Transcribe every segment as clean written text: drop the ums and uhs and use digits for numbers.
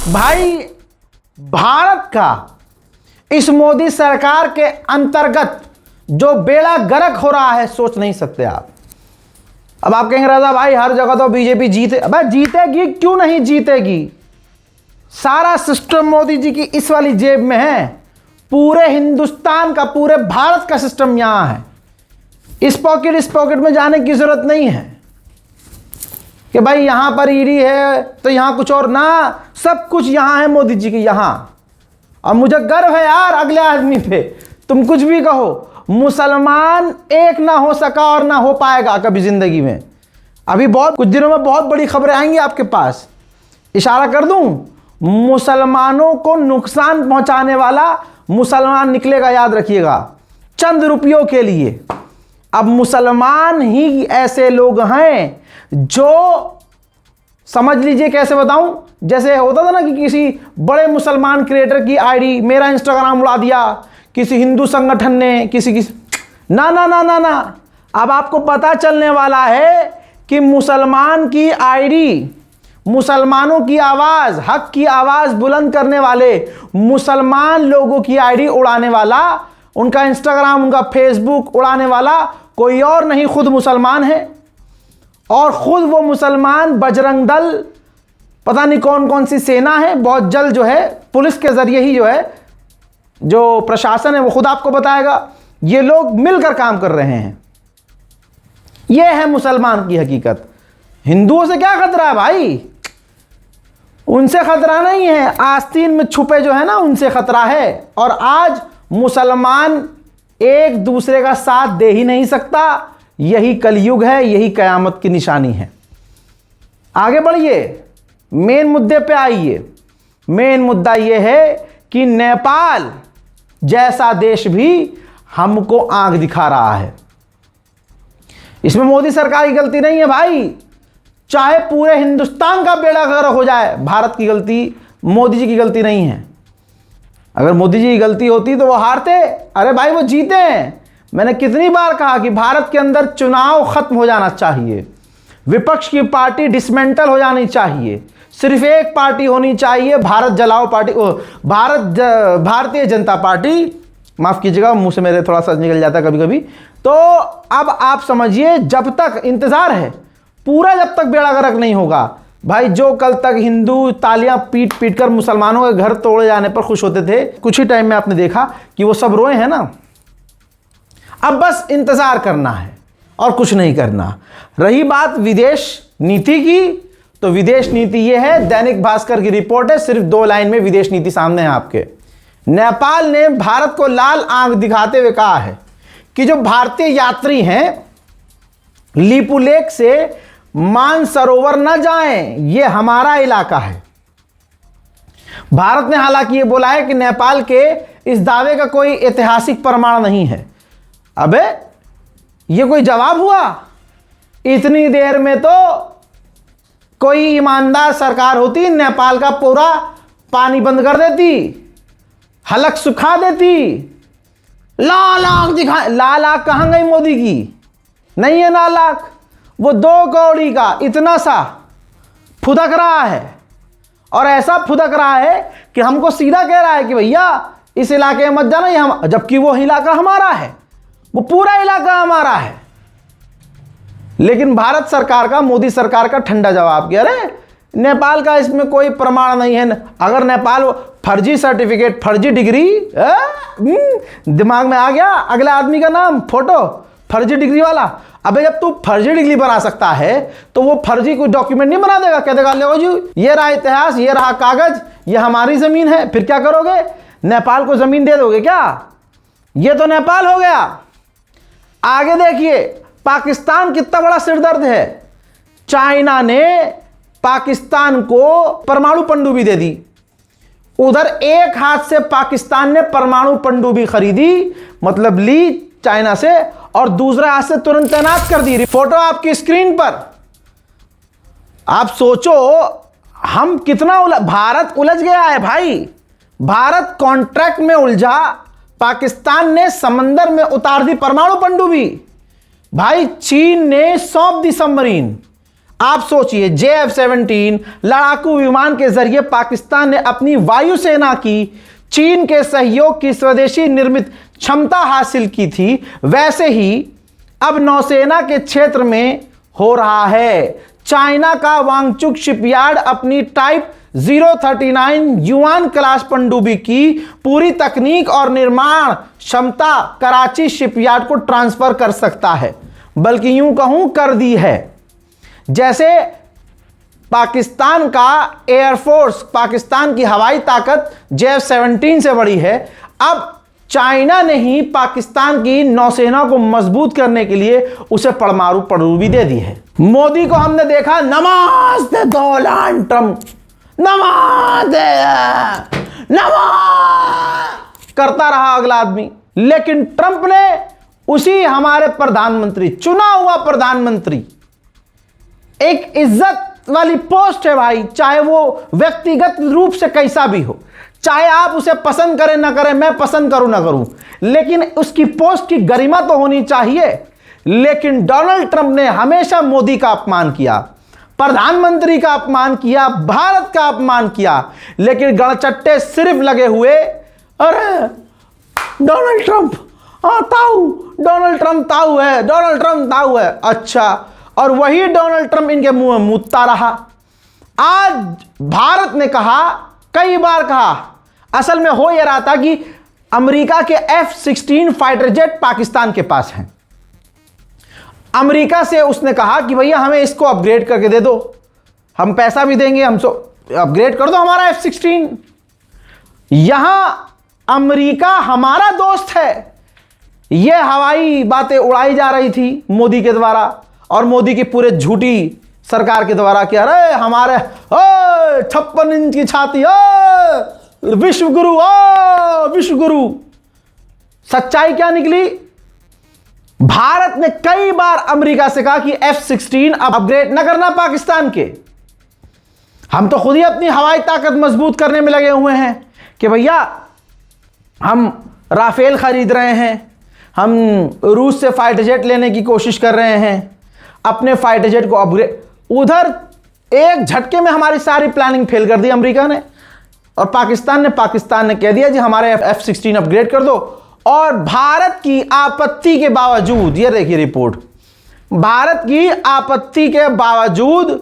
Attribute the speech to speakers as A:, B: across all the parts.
A: भाई भारत का इस मोदी सरकार के अंतर्गत जो बेड़ा गर्क हो रहा है सोच नहीं सकते आप। अब आप कहेंगे राजा भाई हर जगह तो बीजेपी जीते, अब जीतेगी क्यों नहीं जीतेगी। सारा सिस्टम मोदी जी की इस वाली जेब में है। पूरे हिंदुस्तान का, पूरे भारत का सिस्टम यहां है। इस पॉकेट में जाने की जरूरत नहीं है कि भाई यहां पर ईडी है तो यहां कुछ और ना, सब कुछ यहां है मोदी जी के यहां। और मुझे गर्व है यार अगले आदमी पे, तुम कुछ भी कहो, मुसलमान एक ना हो सका और ना हो पाएगा कभी जिंदगी में। अभी बहुत कुछ दिनों में बहुत बड़ी खबरें आएंगी आपके पास। इशारा कर दूं, मुसलमानों को नुकसान पहुंचाने वाला मुसलमान निकलेगा, याद रखिएगा, चंद रुपयों के लिए। अब मुसलमान ही ऐसे लोग हैं जो, समझ लीजिए कैसे बताऊं, जैसे होता था ना कि किसी बड़े मुसलमान क्रिएटर की आईडी, मेरा इंस्टाग्राम उड़ा दिया किसी हिंदू संगठन ने, किसी ना ना ना ना ना। अब आपको पता चलने वाला है कि मुसलमान की आईडी, मुसलमानों की आवाज, हक की आवाज बुलंद करने वाले मुसलमान लोगों की आईडी उड़ाने वाला, उनका इंस्टाग्राम, उनका फेसबुक उड़ाने वाला कोई और नहीं, खुद मुसलमान है। और खुद वो मुसलमान बजरंग दल, पता नहीं कौन कौन सी सेना है, बहुत जल्द जो है पुलिस के जरिए ही जो है, जो प्रशासन है वो खुद आपको बताएगा, ये लोग मिलकर काम कर रहे हैं। ये है मुसलमान की हकीकत। हिंदुओं से क्या खतरा है भाई, उनसे खतरा नहीं है, आस्तीन में छुपे जो है ना उनसे खतरा है। और आज मुसलमान एक दूसरे का साथ दे ही नहीं सकता। यही कलयुग है, यही कयामत की निशानी है। आगे बढ़िए, मेन मुद्दे पे आइए। मेन मुद्दा यह है कि नेपाल जैसा देश भी हमको आंख दिखा रहा है। इसमें मोदी सरकार की गलती नहीं है भाई, चाहे पूरे हिंदुस्तान का बेड़ा गर्क हो जाए, भारत की गलती, मोदी जी की गलती नहीं है। अगर मोदी जी की गलती होती तो वो हारते, अरे भाई वो जीते हैं। मैंने कितनी बार कहा कि भारत के अंदर चुनाव खत्म हो जाना चाहिए, विपक्ष की पार्टी डिसमेंटल हो जानी चाहिए, सिर्फ एक पार्टी होनी चाहिए, भारत जलाओ पार्टी, भारतीय जनता पार्टी। माफ कीजिएगा, मुंह से मेरे थोड़ा सा निकल जाता है कभी कभी। तो अब आप समझिए, जब तक इंतजार है पूरा, जब तक बेड़ा गर्क नहीं होगा भाई। जो कल तक हिंदू तालियां पीट पीट कर मुसलमानों के घर तोड़े जाने पर खुश होते थे, कुछ ही टाइम में आपने देखा कि वो सब रोए हैं ना। अब बस इंतजार करना है और कुछ नहीं करना। रही बात विदेश नीति की, तो विदेश नीति यह है, दैनिक भास्कर की रिपोर्ट है, सिर्फ 2 लाइन में विदेश नीति सामने है आपके। नेपाल ने भारत को लाल आंख दिखाते हुए कहा है कि जो भारतीय यात्री हैं लिपुलेख से मानसरोवर न जाएं, ये हमारा इलाका है। भारत ने हालांकि ये बोला है कि नेपाल के इस दावे का कोई ऐतिहासिक प्रमाण नहीं है। अबे ये कोई जवाब हुआ? इतनी देर में तो कोई ईमानदार सरकार होती, नेपाल का पूरा पानी बंद कर देती, हलक सुखा देती, लाल आंख दिखा। लाल आंख कहां गई मोदी की? नहीं है लाल आंख, वो 2 कौड़ी का इतना सा फुदक रहा है। और ऐसा फुदक रहा है कि हमको सीधा कह रहा है कि भैया इस इलाके में मत जाना, ये हम, जबकि वो इलाका हमारा है, वो पूरा इलाका हमारा है। लेकिन भारत सरकार का, मोदी सरकार का ठंडा जवाब कि अरे नेपाल का इसमें कोई प्रमाण नहीं है। अगर नेपाल फर्जी सर्टिफिकेट, फर्जी डिग्री, दिमाग में आ गया अगले आदमी का नाम, फोटो, फर्जी डिग्री वाला। अबे जब तू फर्जी डिग्री बना सकता है तो वो फर्जी कोई डॉक्यूमेंट नहीं बना देगा? कह देगा लो जी ये रहा इतिहास, ये रहा कागज, ये हमारी जमीन है। फिर क्या करोगे? नेपाल को जमीन दे दोगे क्या? ये तो नेपाल हो गया। आगे देखिए, पाकिस्तान कितना बड़ा सिरदर्द है। चाइना ने पाकिस्तान को परमाणु पनडुब्बी दे दी। उधर एक हाथ से पाकिस्तान ने परमाणु पनडुब्बी खरीदी, मतलब ली चाइना से, और दूसरे हाथ से तुरंत तैनात कर दी। फोटो आपकी स्क्रीन पर। आप सोचो हम कितना भारत उलझ गया है भाई। भारत कॉन्ट्रैक्ट में उलझा, पाकिस्तान ने समंदर में उतार दी परमाणु पनडुब्बी। भाई चीन ने सौंप दी सबमरीन। आप सोचिए, JF-17 लड़ाकू विमान के जरिए पाकिस्तान ने अपनी वायुसेना की चीन के सहयोग की स्वदेशी निर्मित क्षमता हासिल की थी, वैसे ही अब नौसेना के क्षेत्र में हो रहा है। चाइना का वांगचुक शिपयार्ड अपनी टाइप 039 युआन क्लास पनडुब्बी की पूरी तकनीक और निर्माण क्षमता कराची शिपयार्ड को ट्रांसफर कर सकता है, बल्कि यूं कहूं कर दी है। जैसे पाकिस्तान का एयरफोर्स, पाकिस्तान की हवाई ताकत JF-17 से बड़ी है, अब चाइना ने ही पाकिस्तान की नौसेना को मजबूत करने के लिए उसे परमाणु पनडुब्बी दे दी है। मोदी को हमने देखा नमस्ते डोनाल्ड ट्रंप, नमस्ते नमस्ते करता रहा अगला आदमी, लेकिन ट्रंप ने उसी हमारे प्रधानमंत्री, चुना हुआ प्रधानमंत्री, एक इज्जत वाली पोस्ट है भाई, चाहे वो व्यक्तिगत रूप से कैसा भी हो, चाहे आप उसे पसंद करें ना करें, मैं पसंद करूं ना करूं, लेकिन उसकी पोस्ट की गरिमा तो होनी चाहिए। लेकिन डोनाल्ड ट्रंप ने हमेशा मोदी का अपमान किया, प्रधानमंत्री का अपमान किया, भारत का अपमान किया, लेकिन गणचट्टे सिर्फ लगे हुए, अरे डोनाल्ड ट्रंप ताऊ, डोनाल्ड ट्रंप ताऊ है, डोनाल्ड ट्रंप ताऊ है, अच्छा, और वही डोनाल्ड ट्रंप इनके मुंह में मुतता रहा। आज भारत ने कहा, कई बार कहा, असल में हो यह रहा था कि अमेरिका के F-16 फाइटर जेट पाकिस्तान के पास हैं। अमेरिका से उसने कहा कि भैया हमें इसको अपग्रेड करके दे दो, हम पैसा भी देंगे, हमसे अपग्रेड कर दो हमारा F-16। यहां अमेरिका हमारा दोस्त है, यह हवाई बातें उड़ाई जा रही थी मोदी के द्वारा और मोदी की पूरे झूठी सरकार के द्वारा कि अरे हमारे 56 इंच की छाती, विश्व गुरु, विश्व गुरु। सच्चाई क्या निकली? भारत ने कई बार अमेरिका से कहा कि F-16 अब अपग्रेड न करना पाकिस्तान के। हम तो खुद ही अपनी हवाई ताकत मजबूत करने में लगे हुए हैं कि भैया हम राफेल खरीद रहे हैं, हम रूस से फाइटर जेट लेने की कोशिश कर रहे हैं, अपने फाइटर जेट को अपग्रेड। उधर एक झटके में हमारी सारी प्लानिंग फेल कर दी अमेरिका ने, और पाकिस्तान ने कह दिया जी हमारे F-16 अपग्रेड कर दो। और भारत की आपत्ति के बावजूद, ये देखिए रिपोर्ट, भारत की आपत्ति के बावजूद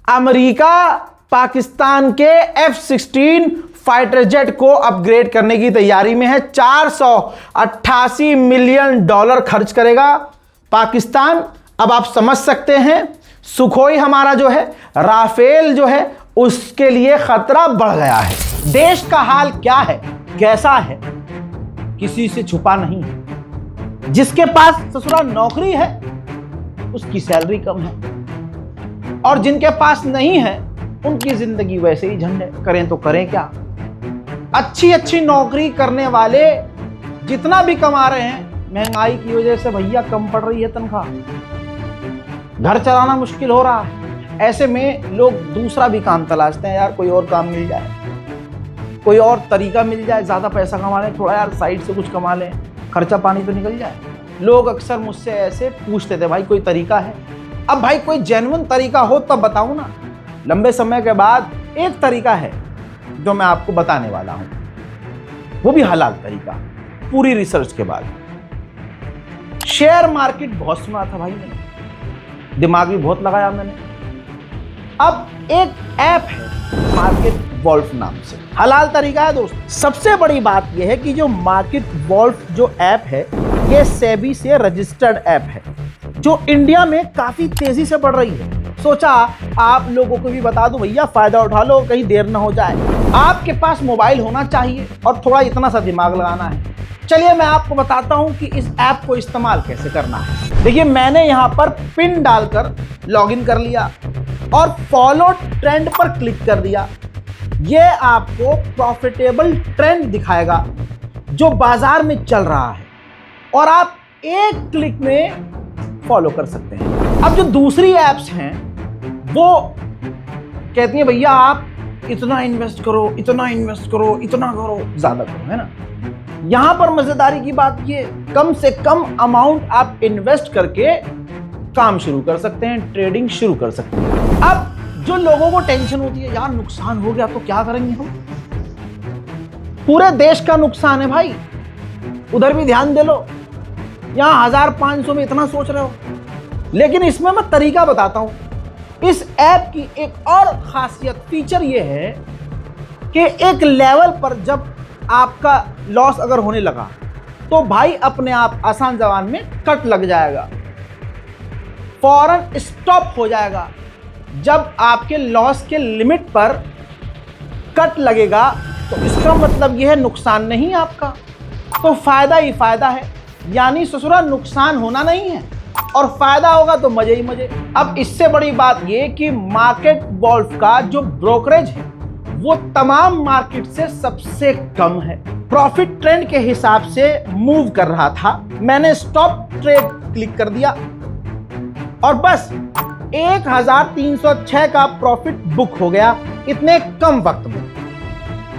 A: अमेरिका पाकिस्तान के F-16 फाइटर जेट को अपग्रेड करने की तैयारी में है। $488 मिलियन खर्च करेगा पाकिस्तान। अब आप समझ सकते हैं सुखोई हमारा जो है, राफेल जो है, उसके लिए खतरा बढ़ गया है। देश का हाल क्या है, कैसा है, किसी से छुपा नहीं है। जिसके पास ससुरा नौकरी है उसकी सैलरी कम है, और जिनके पास नहीं है उनकी जिंदगी वैसे ही झंड है। करें तो करें क्या? अच्छी नौकरी करने वाले जितना भी कमा रहे हैं, महंगाई की वजह से भैया कम पड़ रही है तनख्वाह, घर चलाना मुश्किल हो रहा है। ऐसे में लोग दूसरा भी काम तलाशते हैं, यार कोई और काम मिल जाए, कोई और तरीका मिल जाए, ज़्यादा पैसा कमा लें, थोड़ा यार साइड से कुछ कमा लें, खर्चा पानी तो निकल जाए। लोग अक्सर मुझसे ऐसे पूछते थे, भाई कोई तरीका है? अब भाई कोई जेन्युइन तरीका हो तब बताऊं ना। लंबे समय के बाद एक तरीका है जो मैं आपको बताने वाला हूं, वो भी हलाल तरीका, पूरी रिसर्च के बाद। शेयर मार्केट बहुत सुना था भाई मैंने, दिमाग भी बहुत लगाया मैंने। अब एक ऐप है मार्केट वॉल्फ नाम से, हलाल तरीका है दोस्त। सबसे बड़ी बात यह है कि जो मार्केट वॉल्फ जो ऐप है, ये सेबी से रजिस्टर्ड ऐप है, जो इंडिया में काफी तेजी से बढ़ रही है। सोचा आप लोगों को भी बता दूं, भैया फायदा उठा लो, कहीं देर ना हो जाए। आपके पास मोबाइल होना चाहिए और थोड़ा इतना सा दिमाग लगाना है। चलिए मैं आपको बताता हूं कि इस ऐप को इस्तेमाल कैसे करना है। देखिए मैंने यहां पर पिन डालकर लॉगिन कर लिया और फॉलो ट्रेंड पर क्लिक कर दिया। ये आपको प्रॉफिटेबल ट्रेंड दिखाएगा जो बाजार में चल रहा है, और आप एक क्लिक में फॉलो कर सकते हैं। अब जो दूसरी एप्स हैं वो कहती हैं भैया आप इतना इन्वेस्ट करो, इतना इन्वेस्ट करो, इतना करो, ज्यादा करो, है ना। यहां पर मजेदारी की बात ये, कम से कम अमाउंट आप इन्वेस्ट करके काम शुरू कर सकते हैं, ट्रेडिंग शुरू कर सकते हैं। अब जो लोगों को टेंशन होती है, यार नुकसान हो गया तो क्या करेंगे हम, पूरे देश का नुकसान है भाई, उधर भी ध्यान दे लो। यहां 1500 में इतना सोच रहे हो, लेकिन इसमें मैं तरीका बताता हूं। इस ऐप की एक और खासियत फीचर ये है कि एक लेवल पर जब आपका लॉस अगर होने लगा तो भाई अपने आप आसान जबान में कट लग जाएगा, फौरन स्टॉप हो जाएगा। जब आपके लॉस के लिमिट पर कट लगेगा तो इसका मतलब यह है नुकसान नहीं आपका, तो फायदा ही फायदा है। यानी ससुरा नुकसान होना नहीं है और फायदा होगा तो मजे ही मजे। अब इससे बड़ी बात यह कि मार्केट वॉल्व का जो ब्रोकरेज है वो तमाम मार्केट से सबसे कम है। प्रॉफिट ट्रेंड के हिसाब से मूव कर रहा था, मैंने स्टॉप ट्रेड क्लिक कर दिया और बस 1306 का प्रॉफिट बुक हो गया इतने कम वक्त में।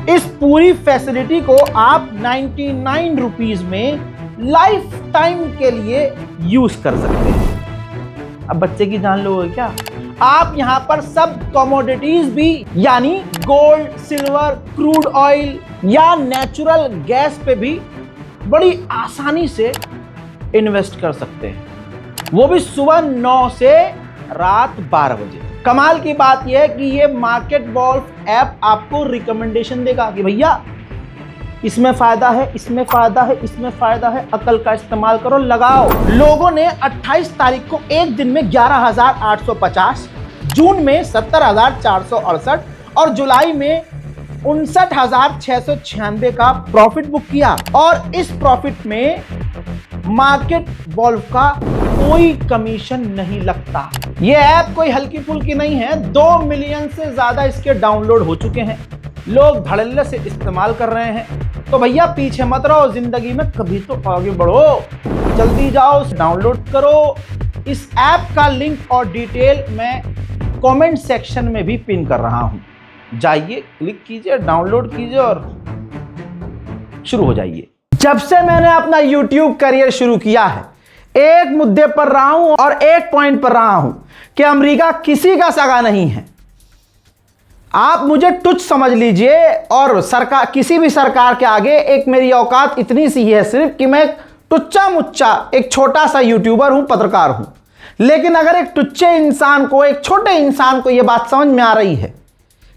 A: इस पूरी फैसिलिटी को आप 99 रुपीज में लाइफ टाइम के लिए यूज कर सकते हैं। अब बच्चे की जान लोगे क्या, आप यहां पर सब कमोडिटीज भी यानी गोल्ड, सिल्वर, क्रूड ऑयल या नेचुरल गैस पे भी बड़ी आसानी से इन्वेस्ट कर सकते हैं, वो भी सुबह 9 से रात 12 बजे। कमाल की बात यह है कि ये मार्केट वॉल्व ऐप आपको रिकमेंडेशन देगा कि भैया इसमें फायदा है, इसमें फायदा है, इसमें फायदा है, अकल का इस्तेमाल करो, लगाओ। लोगों ने 28 तारीख को एक दिन में 11,850, जून में 70,468 और जुलाई में 59,696 का प्रॉफिट बुक किया। और इस प्रॉफिट में मार्केट वॉल्व का कोई कमीशन नहीं लगता। यह ऐप कोई हल्की फुल्की नहीं है, 2 मिलियन से ज्यादा इसके डाउनलोड हो चुके हैं, लोग धड़ल्ले से इस्तेमाल कर रहे हैं। तो भैया पीछे मत रहो, जिंदगी में कभी तो आगे बढ़ो, जल्दी जाओ डाउनलोड करो। इस ऐप का लिंक और डिटेल मैं कमेंट सेक्शन में भी पिन कर रहा हूं, जाइए क्लिक कीजिए, डाउनलोड कीजिए और शुरू हो जाइए। जब से मैंने अपना YouTube करियर शुरू किया है, एक मुद्दे पर रहा हूं और एक पॉइंट पर रहा हूं कि अमेरिका किसी का सगा नहीं है। आप मुझे तुच्छ समझ लीजिए और सरकार, किसी भी सरकार के आगे एक मेरी औकात इतनी सी है सिर्फ कि मैं टुच्चा मुच्चा एक छोटा सा यूट्यूबर हूं, पत्रकार हूं। लेकिन अगर एक टुच्चे इंसान को, एक छोटे इंसान को यह बात समझ में आ रही है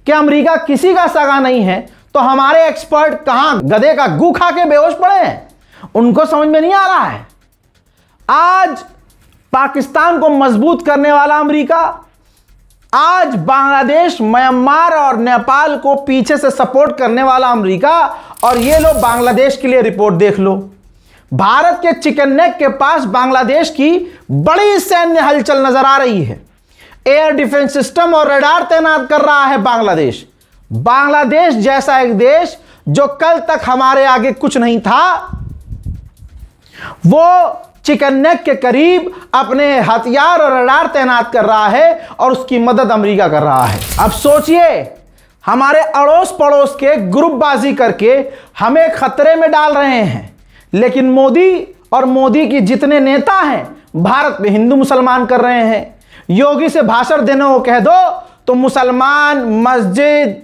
A: कि अमेरिका किसी का सगा नहीं है, तो हमारे एक्सपर्ट कहां गधे का गू खा के बेहोश पड़े हैं, उनको समझ में नहीं आ रहा है। आज पाकिस्तान को मजबूत करने वाला अमेरिका, आज बांग्लादेश, म्यांमार और नेपाल को पीछे से सपोर्ट करने वाला अमेरिका, और ये लो बांग्लादेश के लिए रिपोर्ट देख लो। भारत के चिकन नेक के पास बांग्लादेश की बड़ी सैन्य हलचल नजर आ रही है। एयर डिफेंस सिस्टम और रडार तैनात कर रहा है बांग्लादेश। बांग्लादेश जैसा एक देश जो कल तक हमारे आगे कुछ नहीं था, वो चिकन नेक के करीब अपने हथियार और रडार तैनात कर रहा है और उसकी मदद अमेरिका कर रहा है। अब सोचिए, हमारे अड़ोस पड़ोस के ग्रुपबाजी करके हमें खतरे में डाल रहे हैं, लेकिन मोदी और मोदी की जितने नेता हैं भारत में हिंदू मुसलमान कर रहे हैं। योगी से भाषण देने को कह दो तो मुसलमान, मस्जिद,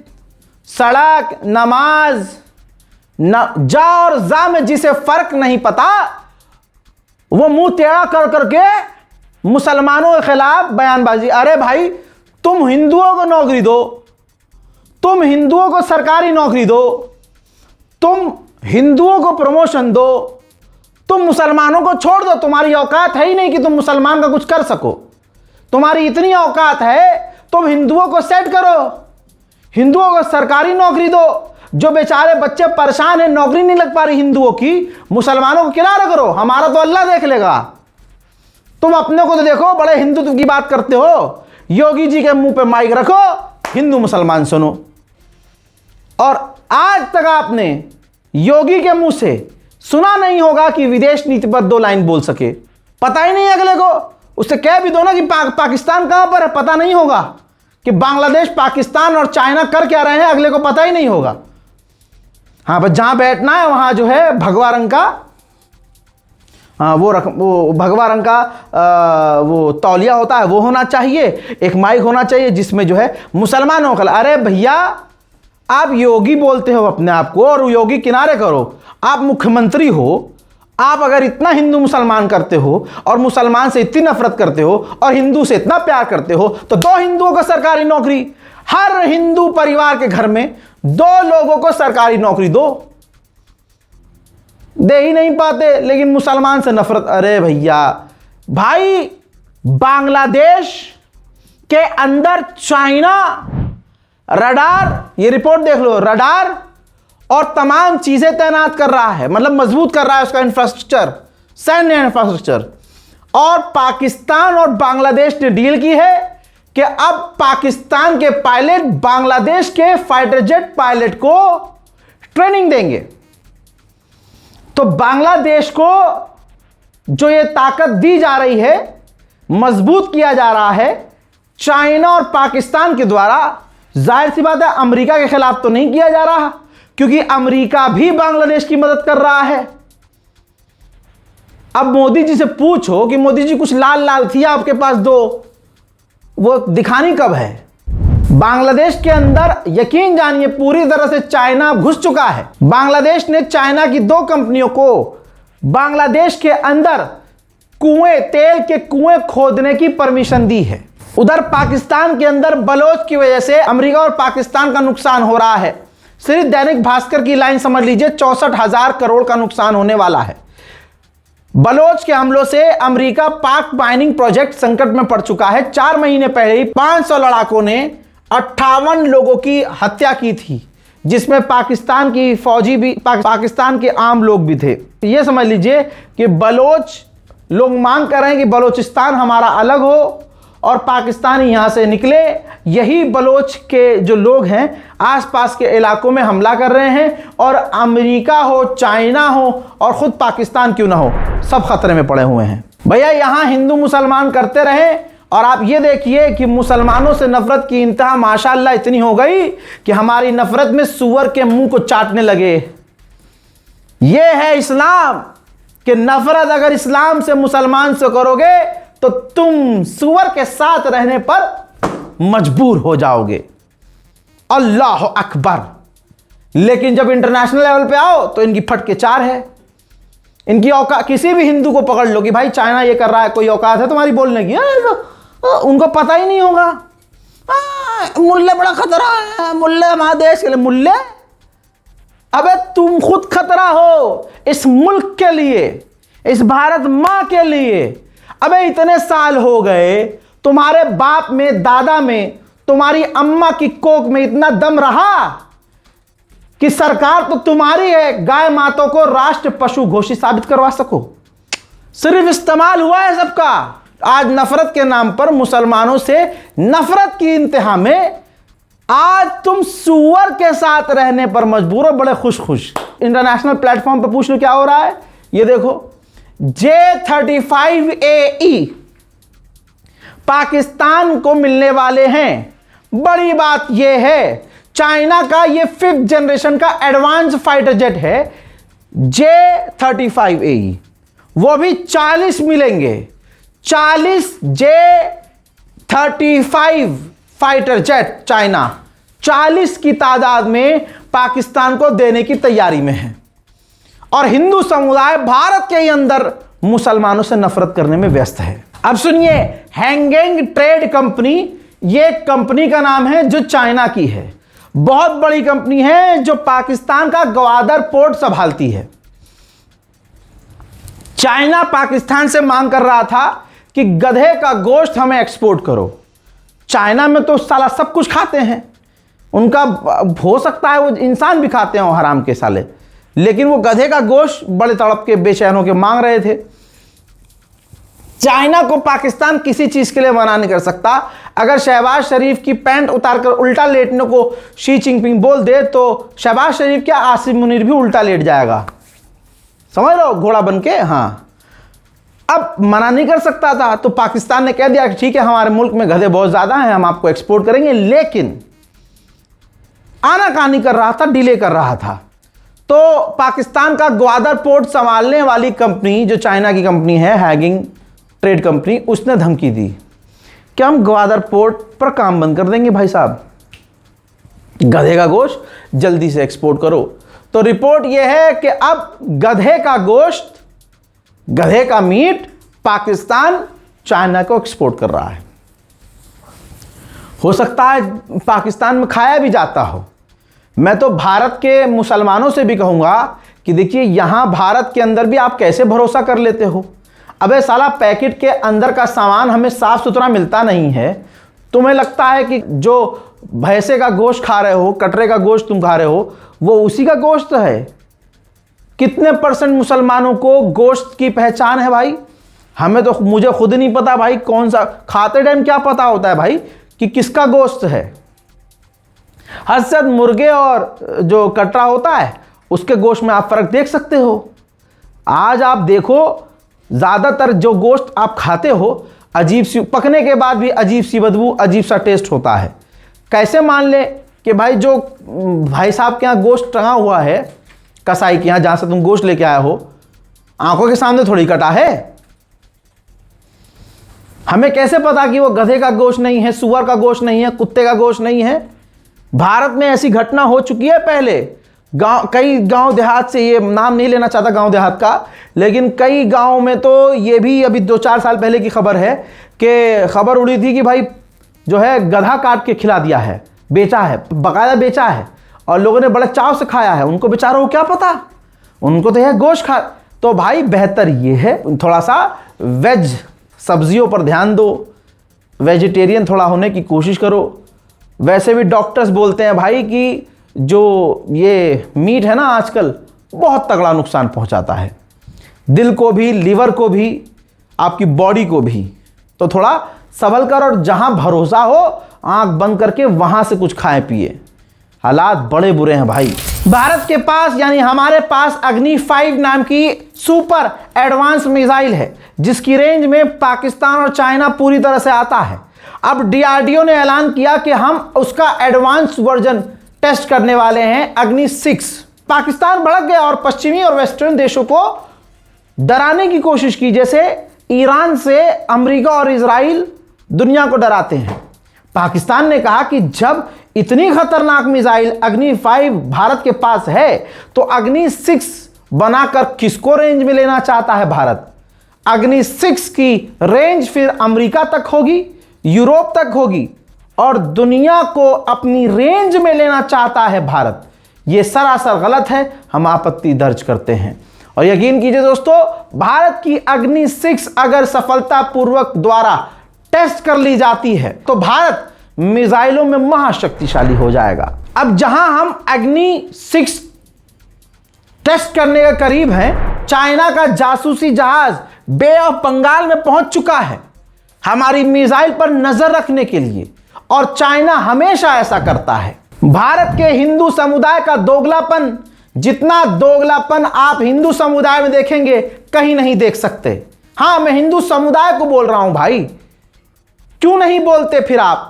A: सड़क, नमाज, जा और जा में जिसे फर्क नहीं पता, वो मुंह टेढ़ा कर करके मुसलमानों के खिलाफ बयानबाजी। अरे भाई, तुम हिंदुओं को नौकरी दो, तुम हिंदुओं को सरकारी नौकरी दो, तुम हिंदुओं को प्रमोशन दो, तुम मुसलमानों को छोड़ दो। तुम्हारी औकात है ही नहीं कि तुम मुसलमान का कुछ कर सको। तुम्हारी इतनी औकात है, तुम हिंदुओं को सेट करो, हिंदुओं को सरकारी नौकरी दो। जो बेचारे बच्चे परेशान हैं, नौकरी नहीं लग पा रही हिंदुओं की, मुसलमानों को किनारा करो, हमारा तो अल्लाह देख लेगा। तुम अपने को तो देखो, बड़े हिंदुत्व की बात करते हो, योगी जी के मुंह पे माइक रखो, हिंदू मुसलमान सुनो। और आज तक आपने योगी के मुंह से सुना नहीं होगा कि विदेश नीति पर 2 लाइन बोल सके। पता ही नहीं अगले को, उससे कह भी दो ना कि पाकिस्तान कहां पर है, पता नहीं होगा कि बांग्लादेश, पाकिस्तान और चाइना कर क्या रहे हैं, अगले को पता ही नहीं होगा। हाँ, बस जहां बैठना है वहां जो है भगवा रंग का हाँ वो भगवा रंग का वो तौलिया होता है वो होना चाहिए, एक माइक होना चाहिए जिसमें जो है मुसलमानों का। अरे भैया आप योगी बोलते हो अपने आप को, और योगी किनारे करो, आप मुख्यमंत्री हो। आप अगर इतना हिंदू मुसलमान करते हो और मुसलमान से इतनी नफरत करते हो और हिंदू से इतना प्यार करते हो, तो 2 हिंदुओं को सरकारी नौकरी, हर हिंदू परिवार के घर में 2 लोगों को सरकारी नौकरी दे ही नहीं पाते, लेकिन मुसलमान से नफरत। अरे भैया भाई, बांग्लादेश के अंदर चाइना रडार, ये रिपोर्ट देख लो, रडार और तमाम चीजें तैनात कर रहा है, मतलब मजबूत कर रहा है उसका इंफ्रास्ट्रक्चर, सैन्य इंफ्रास्ट्रक्चर। और पाकिस्तान और बांग्लादेश ने डील की है कि अब पाकिस्तान के पायलट बांग्लादेश के फाइटर जेट पायलट को ट्रेनिंग देंगे। तो बांग्लादेश को जो ये ताकत दी जा रही है, मजबूत किया जा रहा है चाइना और पाकिस्तान के द्वारा। जाहिर सी बात है अमेरिका के खिलाफ तो नहीं किया जा रहा, क्योंकि अमेरिका भी बांग्लादेश की मदद कर रहा है। अब मोदी जी से पूछो कि मोदी जी कुछ लाल लाल थी आपके पास 2, वो दिखानी कब है? बांग्लादेश के अंदर यकीन जानिए पूरी तरह से चाइना घुस चुका है। बांग्लादेश ने चाइना की 2 कंपनियों को बांग्लादेश के अंदर कुएं, तेल के कुएं खोदने की परमिशन दी है। उधर पाकिस्तान के अंदर बलोच की वजह से अमेरिका और पाकिस्तान का नुकसान हो रहा है। सिर्फ दैनिक भास्कर की लाइन समझ लीजिए, 64,000 करोड़ का नुकसान होने वाला है। बलोच के हमलों से अमेरिका पाक माइनिंग प्रोजेक्ट संकट में पड़ चुका है। 4 महीने पहले ही 500 लड़ाकों ने 58 लोगों की हत्या की थी, जिसमें पाकिस्तान की फौजी भी, पाकिस्तान के आम लोग भी थे। यह समझ लीजिए कि बलोच लोग मांग कर रहे हैं कि बलोचिस्तान हमारा अलग हो और पाकिस्तानी यहां से निकले। यही बलोच के जो लोग हैं आसपास के इलाकों में हमला कर रहे हैं, और अमेरिका हो, चाइना हो और खुद पाकिस्तान क्यों ना हो, सब खतरे में पड़े हुए हैं। भैया यहां हिंदू मुसलमान करते रहे, और आप ये देखिए कि मुसलमानों से नफरत की इंतहा माशाअल्लाह इतनी हो गई कि हमारी नफरत में सूअर के मुंह को चाटने लगे। यह है इस्लाम, कि नफरत अगर इस्लाम से, मुसलमान से करोगे तो तुम सूअर के साथ रहने पर मजबूर हो जाओगे। अल्लाह अकबर। लेकिन जब इंटरनेशनल लेवल पे आओ तो इनकी फटके 4 है। इनकी औकात, किसी भी हिंदू को पकड़ लो कि भाई चाइना ये कर रहा है, कोई औकात है तुम्हारी बोलने की? उनको पता ही नहीं होगा। मुल्ले बड़ा खतरा है, मुल्ले हमारे देश के लिए। मुल्ले? अबे तुम खुद खतरा हो इस मुल्क के लिए, इस भारत मां के लिए। अबे इतने साल हो गए, तुम्हारे बाप में, दादा में, तुम्हारी अम्मा की कोख में इतना दम रहा कि सरकार तो तुम्हारी है, गाय माताओं को राष्ट्र पशु घोषित साबित करवा सको। सिर्फ इस्तेमाल हुआ है सबका। आज नफरत के नाम पर मुसलमानों से नफरत की इंतहा में आज तुम सूअर के साथ रहने पर मजबूर हो। बड़े खुश खुश इंटरनेशनल प्लेटफॉर्म पर पूछ लो क्या हो रहा है। ये देखो, J-35AE पाकिस्तान को मिलने वाले हैं। बड़ी बात यह है, चाइना का ये 5th जनरेशन का एडवांस फाइटर जेट है J-35AE, वो भी 40 मिलेंगे। 40 J-35 फाइटर जेट चाइना 40 की तादाद में पाकिस्तान को देने की तैयारी में है। और हिंदू समुदाय भारत के अंदर मुसलमानों से नफरत करने में व्यस्त है। अब सुनिए, हैंगेंग ट्रेड कंपनी, ये कंपनी का नाम है जो चाइना की है। बहुत बड़ी कंपनी है जो पाकिस्तान का ग्वादर पोर्ट संभालती है। चाइना पाकिस्तान से मांग कर रहा था कि गधे का गोश्त हमें एक्सपोर्ट करो। चाइना में तो साला सब कुछ खाते हैं, उनका हो सकता है वो इंसान भी खाते हैं हराम के साले, लेकिन वो गधे का गोश्त बड़े तड़प के बेचैन होकर मांग रहे थे। चाइना को पाकिस्तान किसी चीज के लिए मना नहीं कर सकता। अगर शहबाज शरीफ की पैंट उतारकर उल्टा लेटने को शी जिनपिंग बोल दे तो शहबाज शरीफ क्या, आसिफ मुनीर भी उल्टा लेट जाएगा। समझ लो, घोड़ा बन के। हाँ, अब मना नहीं कर सकता था तो पाकिस्तान ने कह दिया कि ठीक है, हमारे मुल्क में गधे बहुत ज्यादा हैं, हम आपको एक्सपोर्ट करेंगे। लेकिन आनाकानी कर रहा था, डिले कर रहा था। तो पाकिस्तान का ग्वादर पोर्ट संभालने वाली कंपनी जो चाइना की कंपनी है, हैगिंग ट्रेड कंपनी, उसने धमकी दी कि हम ग्वादर पोर्ट पर काम बंद कर देंगे भाई साहब, गधे का गोश्त जल्दी से एक्सपोर्ट करो। तो रिपोर्ट यह है कि अब गधे का गोश्त, गधे का मीट पाकिस्तान चाइना को एक्सपोर्ट कर रहा है। हो सकता है पाकिस्तान में खाया भी जाता हो। मैं तो भारत के मुसलमानों से भी कहूंगा कि देखिए, यहां भारत के अंदर भी आप कैसे भरोसा कर लेते हो। अबे साला, पैकेट के अंदर का सामान हमें साफ सुथरा मिलता नहीं है। तुम्हें लगता है कि जो भैंसे का गोश्त खा रहे हो, कटरे का गोश्त तुम खा रहे हो, वो उसी का गोश्त है? कितने % मुसलमानों को गोश्त की पहचान है भाई? हमें तो, मुझे खुद नहीं पता भाई, कौन सा खाते टाइम क्या पता होता है भाई कि किसका गोश्त है। हसद मुर्गे और जो कटरा होता है उसके गोश्त में आप फर्क देख सकते हो। आज आप देखो, ज्यादातर जो गोश्त आप खाते हो, अजीब सी, पकने के बाद भी अजीब सी बदबू, अजीब सा टेस्ट होता है। कैसे मान ले कि भाई जो भाई साहब के यहाँ गोश्त टंगा हुआ है, कसाई के यहाँ जहां से तुम गोश्त लेके आए हो, आंखों के सामने थोड़ी कटा है। हमें कैसे पता कि वो गधे का गोश्त नहीं है, सुअर का गोश्त नहीं है, कुत्ते का गोश्त नहीं है? भारत में ऐसी घटना हो चुकी है पहले। कई गांव देहात से, ये नाम नहीं लेना चाहता गांव देहात का, लेकिन कई गांव में तो ये भी अभी 2-4 साल पहले की खबर है कि खबर उड़ी थी कि भाई जो है गधा काट के खिला दिया है, बेचा है, बकायदा बेचा है, और लोगों ने बड़े चाव से खाया है। उनको बेचारों को क्या पता, उनको तो यह गोश्त खा। तो भाई बेहतर ये है थोड़ा सा वेज सब्जियों पर ध्यान दो, वेजिटेरियन थोड़ा होने की कोशिश करो। वैसे भी डॉक्टर्स बोलते हैं भाई कि जो ये मीट है ना आजकल, बहुत तगड़ा नुकसान पहुंचाता है, दिल को भी, लीवर को भी, आपकी बॉडी को भी। तो थोड़ा संभल कर, और जहां भरोसा हो आंख बंद करके वहां से कुछ खाएं पिए। हालात बड़े बुरे हैं भाई। भारत के पास, यानी हमारे पास, अग्नि 5 नाम की सुपर एडवांस मिसाइल है जिसकी रेंज में पाकिस्तान और चाइना पूरी तरह से आता है। अब डीआरडीओ ने ऐलान किया कि हम उसका एडवांस वर्जन टेस्ट करने वाले हैं, अग्नि 6। पाकिस्तान भड़क गया और पश्चिमी और वेस्टर्न देशों को डराने की कोशिश की, जैसे ईरान से अमेरिका और इजराइल दुनिया को डराते हैं। पाकिस्तान ने कहा कि जब इतनी खतरनाक मिसाइल अग्नि 5 भारत के पास है तो अग्नि 6 बनाकर किसको रेंज में लेना चाहता है भारत? अग्नि 6 की रेंज फिर अमेरिका तक होगी, यूरोप तक होगी, और दुनिया को अपनी रेंज में लेना चाहता है भारत। यह सरासर गलत है, हम आपत्ति दर्ज करते हैं। और यकीन कीजिए दोस्तों, भारत की अग्नि 6 अगर सफलतापूर्वक द्वारा टेस्ट कर ली जाती है तो भारत मिसाइलों में महाशक्तिशाली हो जाएगा। अब जहां हम अग्नि 6 टेस्ट करने के करीब हैं, चाइना का जासूसी जहाज बे ऑफ बंगाल में पहुंच चुका है हमारी मिसाइल पर नजर रखने के लिए, और चाइना हमेशा ऐसा करता है। भारत के हिंदू समुदाय का दोगलापन, जितना दोगलापन आप हिंदू समुदाय में देखेंगे कहीं नहीं देख सकते। हां, मैं हिंदू समुदाय को बोल रहा हूं भाई, क्यों नहीं बोलते फिर आप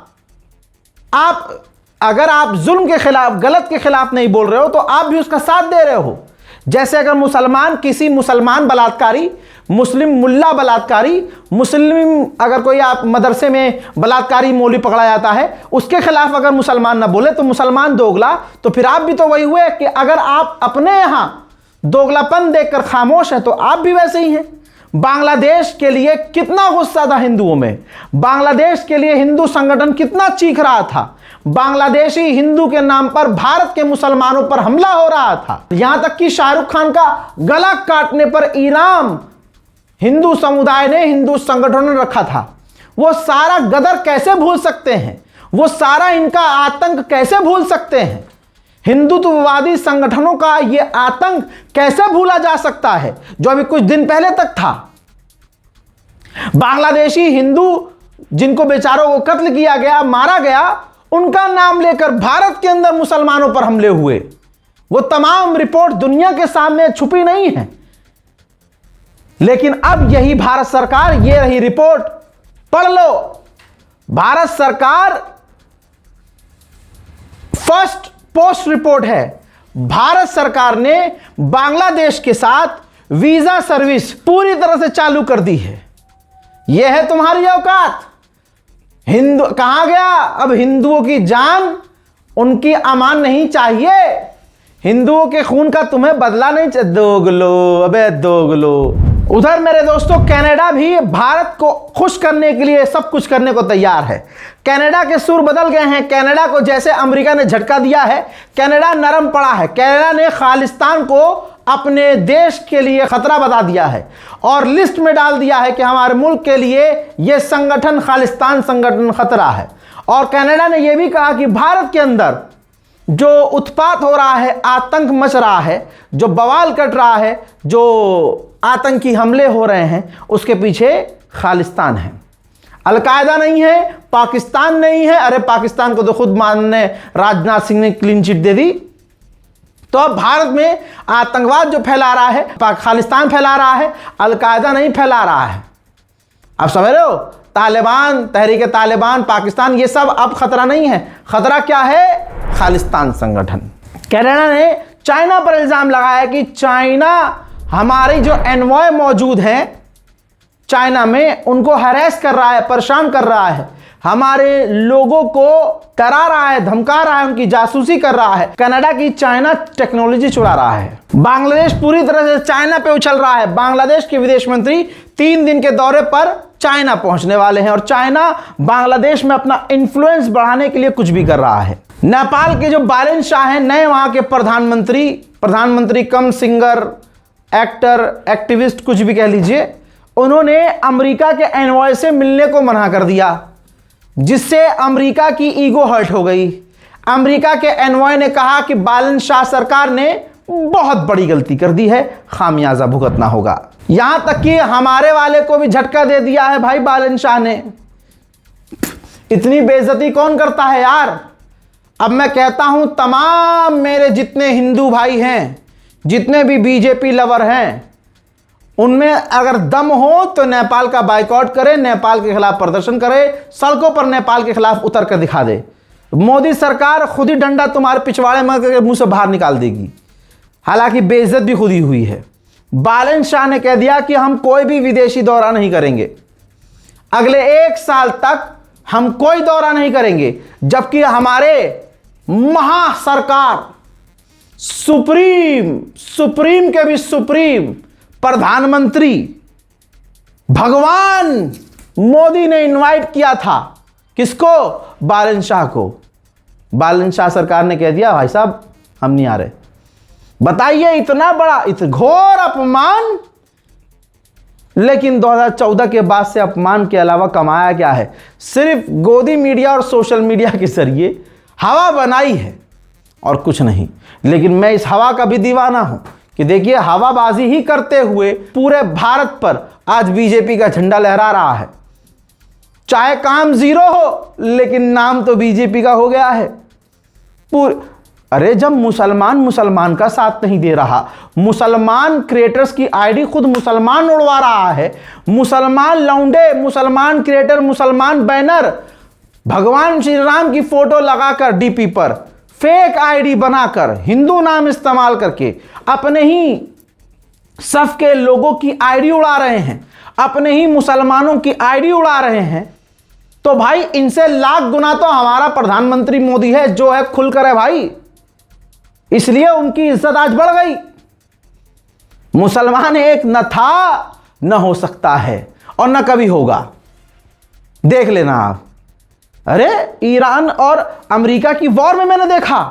A: अगर आप जुल्म के खिलाफ, गलत के खिलाफ नहीं बोल रहे हो तो आप भी उसका साथ दे रहे हो। जैसे अगर मुसलमान, किसी मुसलमान बलात्कारी, मुस्लिम मुल्ला बलात्कारी, मुस्लिम अगर कोई आप मदरसे में बलात्कारी मौलवी पकड़ा जाता है, उसके खिलाफ अगर मुसलमान ना बोले तो मुसलमान दोगला, तो फिर आप भी तो वही हुए कि अगर आप अपने यहां दोगलापन देखकर खामोश हैं तो आप भी वैसे ही हैं। बांग्लादेश के लिए कितना गुस्सा था हिंदुओं में, बांग्लादेश के लिए हिंदू संगठन कितना चीख रहा था, बांग्लादेशी हिंदू के नाम पर भारत के मुसलमानों पर हमला हो रहा था, यहां तक कि शाहरुख खान का गला काटने पर इनाम हिंदू समुदाय ने, हिंदू संगठनों ने रखा था। वो सारा गदर कैसे भूल सकते हैं, वो सारा इनका आतंक कैसे भूल सकते हैं, हिंदुत्ववादी संगठनों का यह आतंक कैसे भूला जा सकता है जो अभी कुछ दिन पहले तक था। बांग्लादेशी हिंदू जिनको बेचारों को कत्ल किया गया, मारा गया, उनका नाम लेकर भारत के अंदर मुसलमानों पर हमले हुए। वो तमाम रिपोर्ट दुनिया के सामने छुपी नहीं है, लेकिन अब यही भारत सरकार, ये रही रिपोर्ट, पढ़ लो। भारत सरकार फर्स्ट पोस्ट रिपोर्ट है, भारत सरकार ने बांग्लादेश के साथ वीजा सर्विस पूरी तरह से चालू कर दी है। यह है तुम्हारी औकात। हिंदू कहां गया? अब हिंदुओं की जान, उनकी अमान नहीं चाहिए। हिंदुओं के खून का तुम्हें बदला नहीं चाहिए। दोगलो, अबे दोगलो। उधर मेरे दोस्तों कनाडा भी भारत को खुश करने के लिए सब कुछ करने को तैयार है। कनाडा के सुर बदल गए हैं। कनाडा को जैसे अमेरिका ने झटका दिया है, कनाडा नरम पड़ा है। कनाडा ने खालिस्तान को अपने देश के लिए खतरा बता दिया है और लिस्ट में डाल दिया है कि हमारे मुल्क के लिए यह संगठन, खालिस्तान संगठन खतरा है। और कनाडा ने यह भी कहा कि भारत के अंदर जो उत्पात हो रहा है, आतंक मच रहा है, जो बवाल कट रहा है, जो आतंकी हमले हो रहे हैं, उसके पीछे खालिस्तान है। अलकायदा नहीं है, पाकिस्तान नहीं है। अरे पाकिस्तान को तो खुद माननीय राजनाथ सिंह ने क्लीन चिट दे दी। तो अब भारत में आतंकवाद जो फैला रहा है, खालिस्तान फैला रहा है, अलकायदा नहीं फैला रहा है। आप समझ रहे हो? तालिबान, तहरीक तालिबान, पाकिस्तान, ये सब अब खतरा नहीं है। खतरा क्या है? खालिस्तान संगठन। कनाडा ने चाइना पर इल्जाम लगाया कि चाइना हमारी जो एनवॉय मौजूद हैं चाइना में, उनको हैरेस कर रहा है, परेशान कर रहा है, हमारे लोगों को डरा रहा है, धमका रहा है, उनकी जासूसी कर रहा है। कनाडा की चाइना टेक्नोलॉजी चुरा रहा है। बांग्लादेश पूरी तरह से चाइना पे उछल रहा है। बांग्लादेश के विदेश मंत्री 3 दिन के दौरे पर चाइना पहुंचने वाले हैं और चाइना बांग्लादेश में अपना इन्फ्लुएंस बढ़ाने के लिए कुछ भी कर रहा है। नेपाल के जो बालेन शाह हैं, नए वहां के प्रधानमंत्री कम सिंगर, एक्टर, एक्टिविस्ट, कुछ भी कह लीजिए, उन्होंने अमेरिका के एनवॉय से मिलने को मना कर दिया, जिससे अमेरिका की ईगो हर्ट हो गई। अमेरिका के एनवॉय ने कहा कि बालन शाह सरकार ने बहुत बड़ी गलती कर दी है, खामियाजा भुगतना होगा। यहां तक कि हमारे वाले को भी झटका दे दिया है भाई बालन शाह ने। इतनी बेइज्जती कौन करता है यार? अब मैं कहता हूं तमाम मेरे जितने हिंदू भाई हैं, जितने भी बीजेपी लवर हैं, उनमें अगर दम हो तो नेपाल का बाइकआउट करे, नेपाल के खिलाफ प्रदर्शन करे, सड़कों पर नेपाल के खिलाफ उतर कर दिखा दे। मोदी सरकार खुद ही डंडा तुम्हारे पिछवाड़े में करके मुंह से बाहर निकाल देगी। हालांकि बेइज्जत भी खुद ही हुई है। बालन शाह ने कह दिया कि हम कोई भी विदेशी दौरा नहीं करेंगे, अगले 1 साल तक हम कोई दौरा नहीं करेंगे, जबकि हमारे महा सरकार सुप्रीम के भी सुप्रीम प्रधानमंत्री भगवान मोदी ने इनवाइट किया था। किसको? बालन शाह को। बालन शाह सरकार ने कह दिया भाई साहब हम नहीं आ रहे। बताइए, इतना बड़ा, इतना घोर अपमान। लेकिन 2014 के बाद से अपमान के अलावा कमाया क्या है? सिर्फ गोदी मीडिया और सोशल मीडिया के जरिए हवा बनाई है और कुछ नहीं। लेकिन मैं इस हवा का भी दीवाना हूं कि देखिए, हवाबाजी ही करते हुए पूरे भारत पर आज बीजेपी का झंडा लहरा रहा है। चाहे काम जीरो हो, लेकिन नाम तो बीजेपी का हो गया है। अरे जब मुसलमान का साथ नहीं दे रहा, मुसलमान क्रिएटर्स की आईडी खुद मुसलमान उड़वा रहा है, मुसलमान लौंडे, मुसलमान क्रिएटर, मुसलमान बैनर, भगवान श्री राम की फोटो लगाकर डीपी पर फेक आईडी बनाकर हिंदू नाम इस्तेमाल करके अपने ही सफ के लोगों की आईडी उड़ा रहे हैं, अपने ही मुसलमानों की आईडी उड़ा रहे हैं। तो भाई इनसे लाख गुना तो हमारा प्रधानमंत्री मोदी है, जो है खुलकर है भाई, इसलिए उनकी इज्जत आज बढ़ गई। मुसलमान एक न था, न हो सकता है और न कभी होगा। देख लेना आप। अरे ईरान और अमेरिका की वॉर में मैंने देखा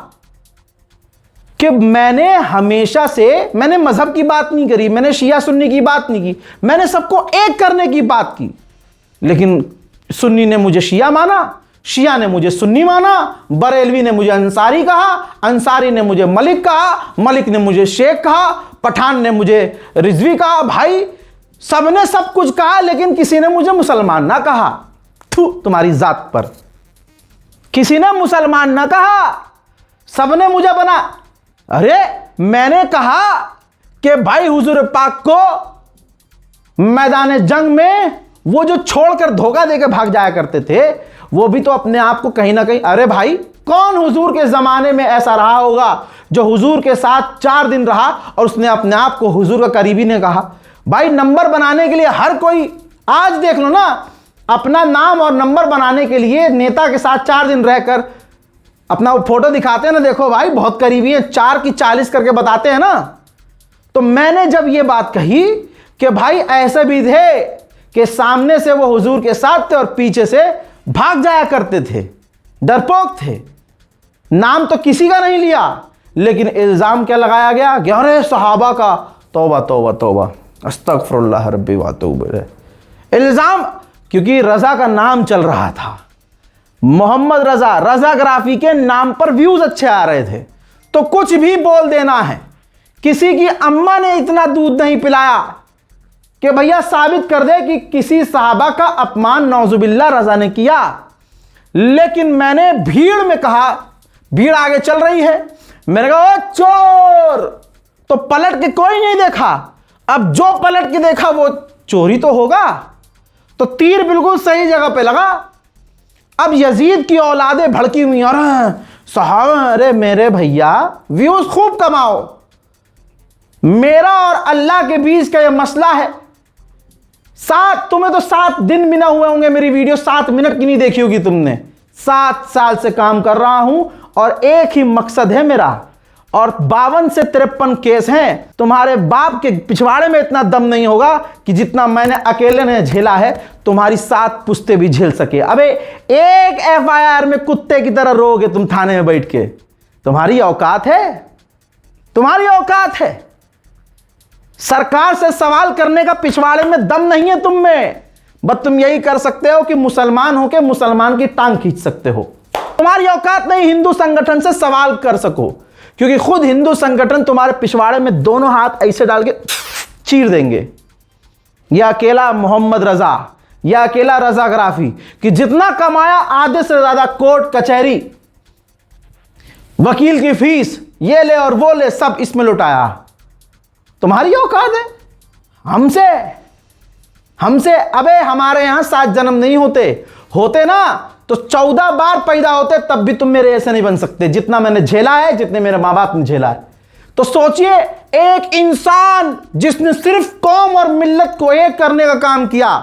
A: कि मैंने हमेशा से, मैंने मजहब की बात नहीं करी, मैंने शिया सुन्नी की बात नहीं की, मैंने सबको एक करने की बात की। लेकिन सुन्नी ने मुझे शिया माना, शिया ने मुझे सुन्नी माना, बरेलवी ने मुझे अंसारी कहा, अंसारी ने मुझे मलिक कहा, मलिक ने मुझे शेख कहा, पठान ने मुझे रिजवी कहा। भाई सबने सब कुछ कहा, लेकिन किसी ने मुझे मुसलमान ना कहा। थू तुम्हारी जात पर। किसी ने मुसलमान ना कहा, सबने मुझे बना। अरे मैंने कहा कि भाई हुजूर पाक को मैदान जंग में वो जो छोड़कर धोखा देकर भाग जाया करते थे, वो भी तो अपने आप को कहीं ना कहीं, अरे भाई कौन हुजूर के ज़माने में ऐसा रहा होगा जो हुजूर के साथ 4 दिन रहा और उसने अपने आप को हुजूर का करीबी ने कहा। भाई नंबर बनाने के लिए हर कोई, आज देख लो ना, अपना नाम और नंबर बनाने के लिए नेता के साथ 4 दिन रहकर अपना वो फोटो दिखाते हैं ना, देखो भाई बहुत करीबी है, 4 की 40 करके बताते हैं ना। तो मैंने जब ये बात कही कि भाई ऐसे भी थे कि सामने से वो हुजूर के साथ थे और पीछे से भाग जाया करते थे, डरपोक थे, नाम तो किसी का नहीं लिया, लेकिन इल्ज़ाम क्या लगाया गया कि अरे सहाबा का, तौबा तौबा तौबा, अस्तगफिरुल्लाह रब्बी व अतूबु इलैह। इल्ज़ाम, क्योंकि रज़ा का नाम चल रहा था, मोहम्मद रज़ा, रज़ाग्राफी के नाम पर व्यूज़ अच्छे आ रहे थे, तो कुछ भी बोल देना है। किसी की अम्मा ने इतना दूध नहीं पिलाया कि भैया साबित कर दे कि किसी सहाबा का अपमान नौजुबिल्ला रज़ा ने किया, लेकिन मैंने भीड़ में कहा, भीड़ आगे चल रही है, मैंने कहा ओ चोर, तो पलट के कोई नहीं देखा। अब जो पलट के देखा वो चोरी तो होगा, तो तीर बिल्कुल सही जगह पे लगा। अब यजीद की औलादें भड़की हुई, अरे सहाबा, अरे मेरे भैया व्यूज खूब कमाओ, मेरा और अल्लाह के बीच का यह मसला है। तुम्हें तो 7 दिन भी ना हुए होंगे मेरी वीडियो 7 मिनट की नहीं देखी होगी तुमने। 7 साल से काम कर रहा हूं और एक ही मकसद है मेरा, और 52 से 53 केस हैं। तुम्हारे बाप के पिछवाड़े में इतना दम नहीं होगा कि जितना मैंने अकेले ने झेला है तुम्हारी 7 पुश्ते भी झेल सके। अबे एक FIR में कुत्ते की तरह रोगे तुम थाने में बैठ के, तुम्हारी औकात है? तुम्हारी औकात है? सरकार से सवाल करने का पिछवाड़े में दम नहीं है तुम में। बस तुम यही कर सकते हो कि मुसलमान हो के मुसलमान की टांग खींच सकते हो। तुम्हारी औकात नहीं हिंदू संगठन से सवाल कर सको, क्योंकि खुद हिंदू संगठन तुम्हारे पिछवाड़े में दोनों हाथ ऐसे डाल के चीर देंगे। यह अकेला मोहम्मद रजा, यह अकेला रजाग्राफी कि जितना कमाया आधे से ज्यादा कोर्ट कचहरी, वकील की फीस, ये ले और वो ले, सब इसमें लुटाया। तुम्हारी औकात है? हमसे अबे हमारे यहां 7 जन्म नहीं होते ना तो 14 बार पैदा होते, तब भी तुम मेरे ऐसे नहीं बन सकते जितना मैंने झेला है, जितने मेरे माँ बाप ने झेला है। तो सोचिए, एक इंसान जिसने सिर्फ कौम और मिल्लत को एक करने का काम किया,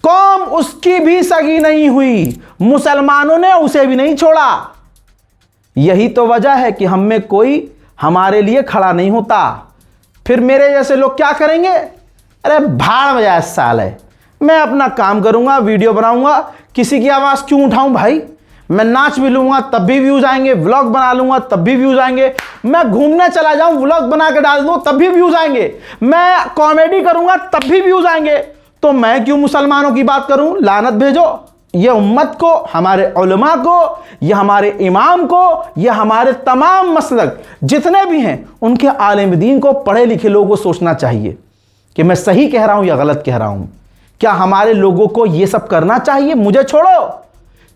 A: कौम उसकी भी सगी नहीं हुई, मुसलमानों ने उसे भी नहीं छोड़ा। यही तो वजह है कि हम में कोई हमारे लिए खड़ा नहीं होता। फिर मेरे जैसे लोग क्या करेंगे? अरे भाड़ में जाए साले, मैं अपना काम करूंगा, वीडियो बनाऊंगा, किसी की आवाज क्यों उठाऊं भाई? मैं नाच भी लूंगा तब भी व्यूज आएंगे, व्लॉग बना लूंगा तब भी व्यूज आएंगे, मैं घूमने चला जाऊं व्लॉग बना के डाल दूं तब भी व्यूज आएंगे, मैं कॉमेडी करूंगा तब भी व्यूज आएंगे। तो मैं क्यों मुसलमानों की बात करूं? लानत भेजो ये उम्मत को, हमारे उलमा को, ये हमारे इमाम को, ये हमारे तमाम मसलक जितने भी हैं उनके आलिम दीन को, पढ़े लिखे लोगों को सोचना चाहिए कि मैं सही कह रहा हूं या गलत कह रहा हूं। क्या हमारे लोगों को ये सब करना चाहिए? मुझे छोड़ो,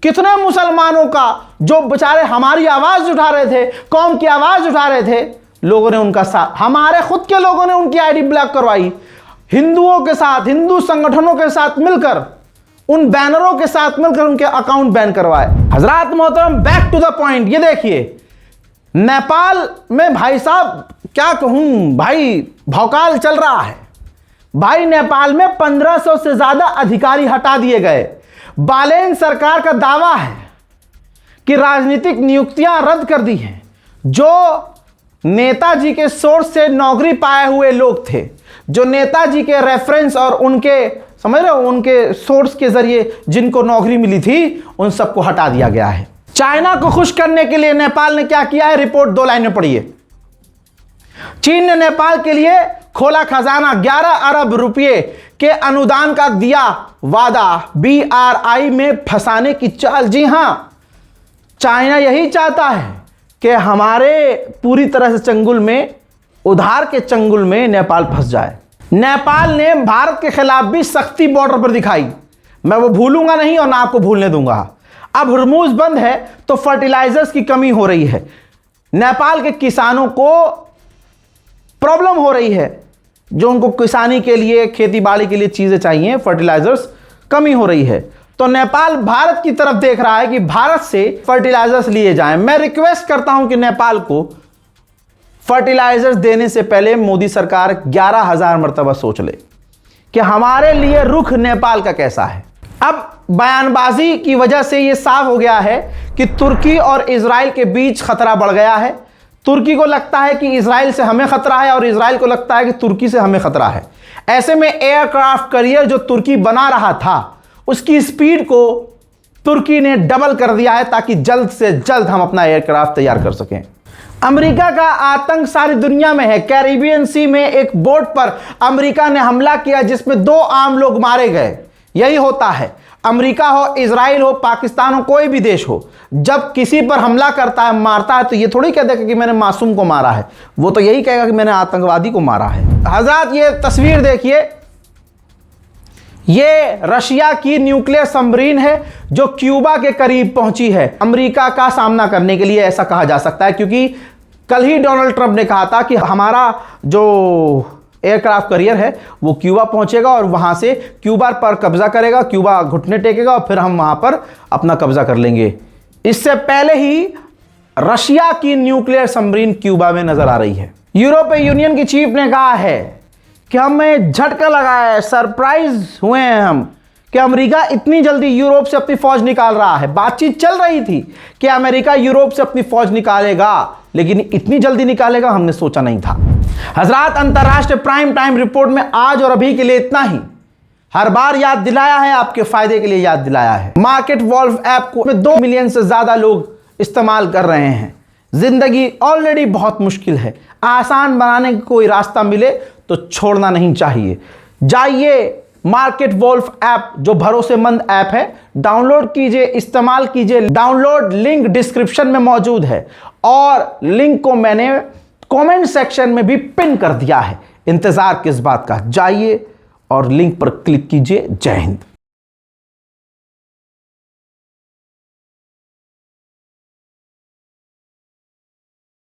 A: कितने मुसलमानों का जो बेचारे हमारी आवाज उठा रहे थे, कौम की आवाज उठा रहे थे, लोगों ने उनका साथ, हमारे खुद के लोगों ने उनकी आईडी ब्लॉक करवाई, हिंदुओं के साथ, हिंदू संगठनों के साथ मिलकर, उन बैनरों के साथ मिलकर उनके अकाउंट बैन करवाए। हजरात मोहतरम, बैक टू द पॉइंट, ये देखिए नेपाल में भाई साहब क्या कहूं भाई, भौकाल चल रहा है भाई। नेपाल में 1500 से ज्यादा अधिकारी हटा दिए गए। बालेन सरकार का दावा है कि राजनीतिक नियुक्तियां रद्द कर दी हैं। जो नेताजी के सोर्स से नौकरी पाए हुए लोग थे, जो नेताजी के रेफरेंस और उनके, समझ रहे हो, उनके सोर्स के जरिए जिनको नौकरी मिली थी, उन सबको हटा दिया गया है। चाइना को खुश करने के लिए नेपाल ने क्या किया है? रिपोर्ट 2 लाइनें पढ़िए। चीन ने नेपाल के लिए खोला खजाना, 11 अरब रुपए के अनुदान का दिया वादा, BRI में फंसाने की चाल। जी हां, चाइना यही चाहता है कि हमारे पूरी तरह से चंगुल में, उधार के चंगुल में नेपाल फंस जाए। नेपाल ने भारत के खिलाफ भी सख्ती बॉर्डर पर दिखाई, मैं वो भूलूंगा नहीं और ना आपको भूलने दूंगा। अब हुर्मुज बंद है तो फर्टिलाइजर्स की कमी हो रही है, नेपाल के किसानों को प्रॉब्लम हो रही है, जो उनको किसानी के लिए, खेती बाड़ी के लिए चीजें चाहिए, फर्टिलाइजर्स कमी हो रही है। तो नेपाल भारत की तरफ देख रहा है कि भारत से फर्टिलाइजर्स लिए जाएं। मैं रिक्वेस्ट करता हूं कि नेपाल को फर्टिलाइजर्स देने से पहले मोदी सरकार 11,000 मर्तबा सोच ले कि हमारे लिए रुख नेपाल का कैसा है। अब बयानबाजी की वजह से यह साफ हो गया है कि तुर्की और इजराइल के बीच खतरा बढ़ गया है। तुर्की को लगता है कि इजराइल से हमें खतरा है और इजराइल को लगता है कि तुर्की से हमें खतरा है। ऐसे में एयरक्राफ्ट कैरियर जो तुर्की बना रहा था उसकी स्पीड को तुर्की ने डबल कर दिया है ताकि जल्द से जल्द हम अपना एयरक्राफ्ट तैयार कर सकें। अमेरिका का आतंक सारी दुनिया में है। कैरिबियन सी में एक बोट पर अमेरिका ने हमला किया जिसमें 2 आम लोग मारे गए। यही होता है, अमेरिका हो, इजराइल हो, पाकिस्तान हो, कोई भी देश हो, जब किसी पर हमला करता है, मारता है, तो ये थोड़ी कह देगा कि मैंने मासूम को मारा है, वो तो यही कहेगा कि मैंने आतंकवादी को मारा है। हजरत ये तस्वीर देखिए, ये रशिया की न्यूक्लियर सबमरीन है जो क्यूबा के करीब पहुंची है। अमेरिका का सामना करने के लिए ऐसा कहा जा सकता है क्योंकि कल ही डोनाल्ड ट्रंप ने कहा था कि हमारा जो एयरक्राफ्ट कैरियर है वो क्यूबा पहुंचेगा और वहां से क्यूबा पर कब्जा करेगा, क्यूबा घुटने टेकेगा और फिर हम वहां पर अपना कब्जा कर लेंगे। इससे पहले ही रशिया की न्यूक्लियर सबमरीन क्यूबा में नजर आ रही है। यूरोपीय यूनियन की चीफ ने कहा है कि हमें झटका लगा है, सरप्राइज हुए हैं हम कि अमेरिका इतनी जल्दी यूरोप से अपनी फौज निकाल रहा है। बातचीत चल रही थी कि अमेरिका यूरोप से अपनी फौज निकालेगा, लेकिन इतनी जल्दी निकालेगा हमने सोचा नहीं था। हजरात, अंतरराष्ट्रीय प्राइम टाइम रिपोर्ट में आज और अभी के लिए इतना ही। हर बार याद दिलाया है, आपके फायदे के लिए याद दिलाया है। मार्केट वॉल्व ऐप को 2 मिलियन से ज्यादा लोग इस्तेमाल कर रहे हैं। जिंदगी ऑलरेडी बहुत मुश्किल है, आसान बनाने का कोई रास्ता मिले तो छोड़ना नहीं चाहिए। जाइए मार्केट वॉल्व ऐप जो भरोसेमंद ऐप है, डाउनलोड कीजिए, इस्तेमाल कीजिए। डाउनलोड लिंक डिस्क्रिप्शन में मौजूद है और लिंक को मैंने कमेंट सेक्शन में भी पिन कर दिया है। इंतजार किस बात का, जाइए और लिंक पर क्लिक कीजिए। जय हिंद।